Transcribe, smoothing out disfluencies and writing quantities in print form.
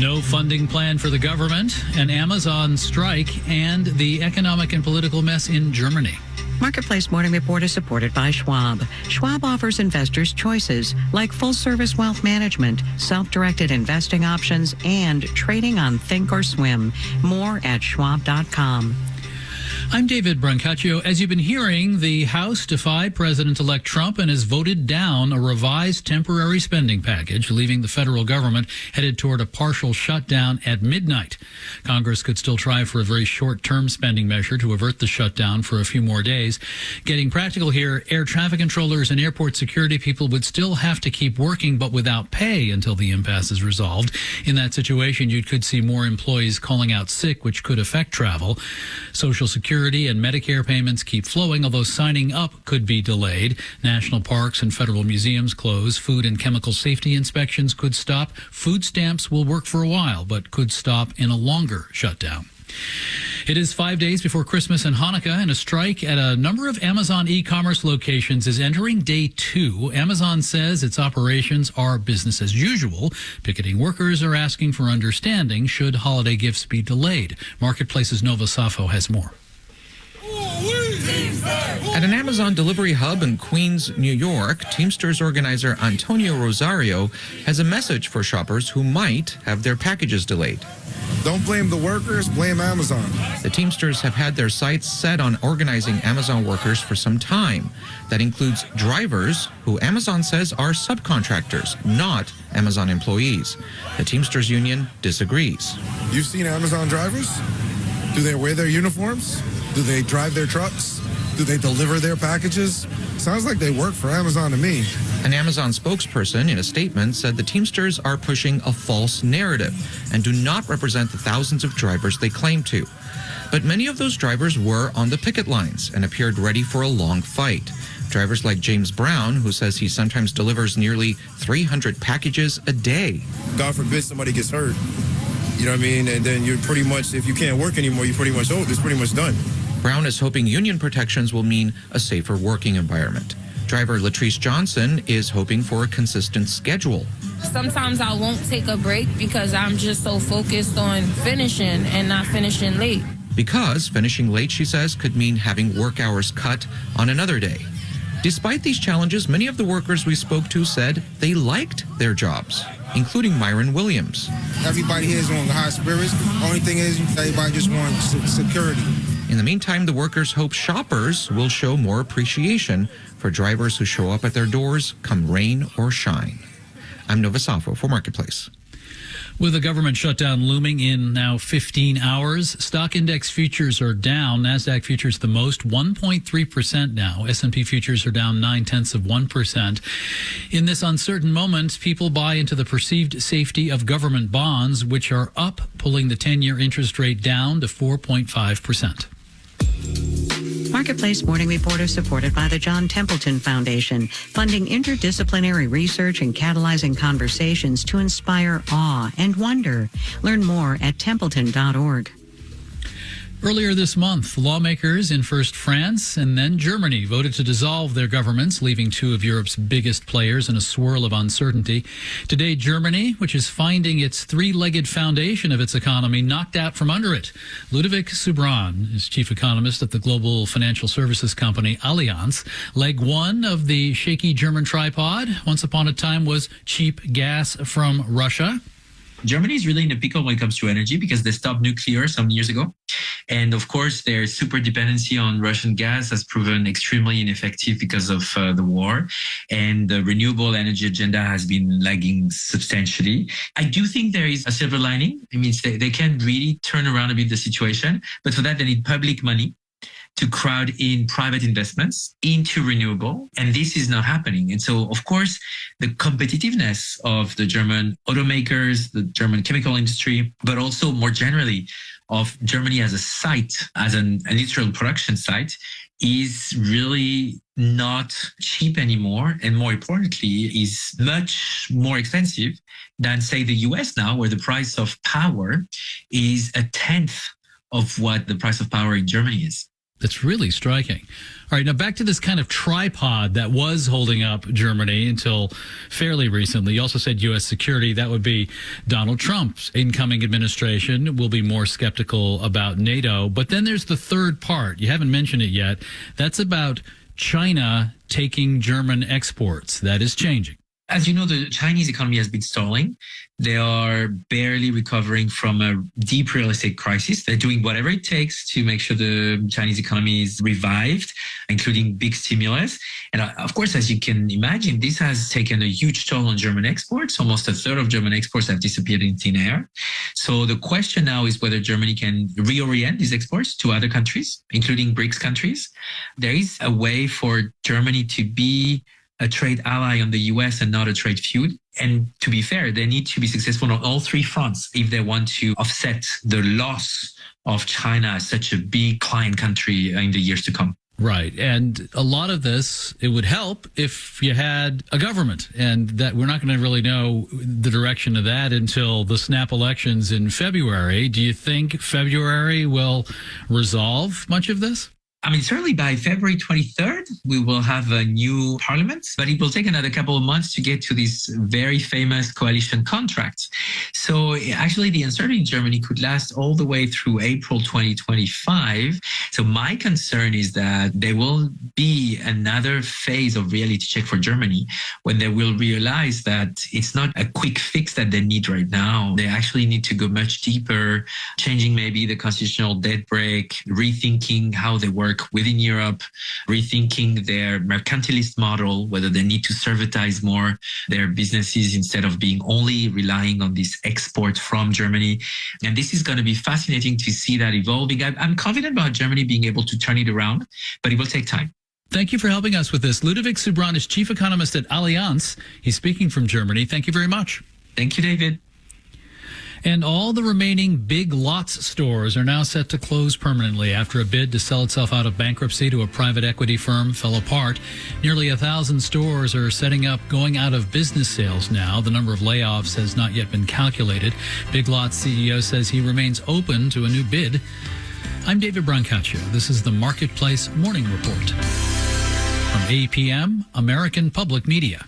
No funding plan for the government, an Amazon strike, and the economic and political mess in Germany. Marketplace Morning Report is supported by Schwab. Schwab offers investors choices like full-service wealth management, self-directed investing options, and trading on Thinkorswim. More at schwab.com. I'm David Brancaccio. As you've been hearing, the House defied President-elect Trump and has voted down a revised temporary spending package, leaving the federal government headed toward a partial shutdown at midnight. Congress could still try for a very short-term spending measure to avert the shutdown for a few more days. Getting practical here, air traffic controllers and airport security people would still have to keep working, but without pay until the impasse is resolved. In that situation, you could see more employees calling out sick, which could affect travel. Social Security and Medicare payments keep flowing, although signing up could be delayed. National parks and federal museums close. Food and chemical safety inspections could stop. Food stamps will work for a while, but could stop in a longer shutdown. It is 5 days before Christmas and Hanukkah, and a strike at a number of Amazon e-commerce locations is entering day 2. Amazon says its operations are business as usual. Picketing workers are asking for understanding should holiday gifts be delayed. Marketplace's Nova Safo has more. At an Amazon delivery hub in Queens, New York, Teamsters organizer Antonio Rosario has a message for shoppers who might have their packages delayed. Don't blame the workers, blame Amazon. The Teamsters have had their sights set on organizing Amazon workers for some time. That includes drivers, who Amazon says are subcontractors, not Amazon employees. The Teamsters Union disagrees. You've seen Amazon drivers? Do they wear their uniforms? Do they drive their trucks? Do they deliver their packages? Sounds like they work for Amazon to me. An Amazon spokesperson in a statement said the Teamsters are pushing a false narrative and do not represent the thousands of drivers they claim to. But many of those drivers were on the picket lines and appeared ready for a long fight. Drivers like James Brown, who says he sometimes delivers nearly 300 packages a day. God forbid somebody gets hurt. You know what I mean? And then you're pretty much, if you can't work anymore, you're pretty much, it's pretty much done. Brown is hoping union protections will mean a safer working environment. Driver Latrice Johnson is hoping for a consistent schedule. Sometimes I won't take a break because I'm just so focused on finishing and not finishing late. Because finishing late, she says, could mean having work hours cut on another day. Despite these challenges, many of the workers we spoke to said they liked their jobs, including Myron Williams. Everybody here is on high spirits. Only thing is, everybody just wants security. In the meantime, the workers hope shoppers will show more appreciation for drivers who show up at their doors come rain or shine. I'm Nova Safo for Marketplace. With the government shutdown looming in now 15 hours, stock index futures are down. NASDAQ futures the most, 1.3% now. S&P futures are down 0.9%. In this uncertain moment, people buy into the perceived safety of government bonds, which are up, pulling the 10-year interest rate down to 4.5%. Marketplace Morning Report is supported by the John Templeton Foundation, funding interdisciplinary research and catalyzing conversations to inspire awe and wonder. Learn more at templeton.org. Earlier this month, lawmakers in first France and then Germany voted to dissolve their governments, leaving two of Europe's biggest players in a swirl of uncertainty. Today, Germany, which is finding its three-legged foundation of its economy knocked out from under it. Ludovic Subran is chief economist at the global financial services company Allianz. Leg one of the shaky German tripod, once upon a time, was cheap gas from Russia. Germany is really in a pickle when it comes to energy because they stopped nuclear some years ago. And of course, their super dependency on Russian gas has proven extremely ineffective because of the war. And the renewable energy agenda has been lagging substantially. I do think there is a silver lining. It means they can really turn around a bit the situation. But for that, they need public money to crowd in private investments into renewable. And this is not happening. And so, of course, the competitiveness of the German automakers, the German chemical industry, but also more generally of Germany as a site, as an industrial production site, is really not cheap anymore. And more importantly, is much more expensive than, say, the US now, where the price of power is a tenth of what the price of power in Germany is. That's really striking. All right, now back to this kind of tripod that was holding up Germany until fairly recently. You also said U.S. security. That would be Donald Trump's incoming administration will be more skeptical about NATO. But then there's the third part. You haven't mentioned it yet. That's about China taking German exports. That is changing. As you know, the Chinese economy has been stalling. They are barely recovering from a deep real estate crisis. They're doing whatever it takes to make sure the Chinese economy is revived, including big stimulus. And of course, as you can imagine, this has taken a huge toll on German exports. Almost a third of German exports have disappeared in thin air. So the question now is whether Germany can reorient these exports to other countries, including BRICS countries. There is a way for Germany to be a trade ally on the US and not a trade feud. And to be fair, they need to be successful on all three fronts if they want to offset the loss of China as such a big client country in the years to come. Right. And a lot of this, it would help if you had a government, and that we're not going to really know the direction of that until the snap elections in February. Do you think February will resolve much of this? I mean, certainly by February 23rd, we will have a new parliament, but it will take another couple of months to get to these very famous coalition contracts. So actually, the uncertainty in Germany could last all the way through April 2025. So my concern is that there will be another phase of reality check for Germany when they will realize that it's not a quick fix that they need right now. They actually need to go much deeper, changing maybe the constitutional debt brake, rethinking how they work within Europe, rethinking their mercantilist model, whether they need to servitize more their businesses instead of being only relying on this export from Germany. And this is going to be fascinating to see that evolving. I'm confident about Germany being able to turn it around, but it will take time. Thank you for helping us with this. Ludovic Subran is chief economist at Allianz. He's speaking from Germany. Thank you very much. Thank you, David. And all the remaining Big Lots stores are now set to close permanently after a bid to sell itself out of bankruptcy to a private equity firm fell apart. Nearly 1,000 stores are setting up going out of business sales now. The number of layoffs has not yet been calculated. Big Lots CEO says he remains open to a new bid. I'm David Brancaccio. This is the Marketplace Morning Report from APM, American Public Media.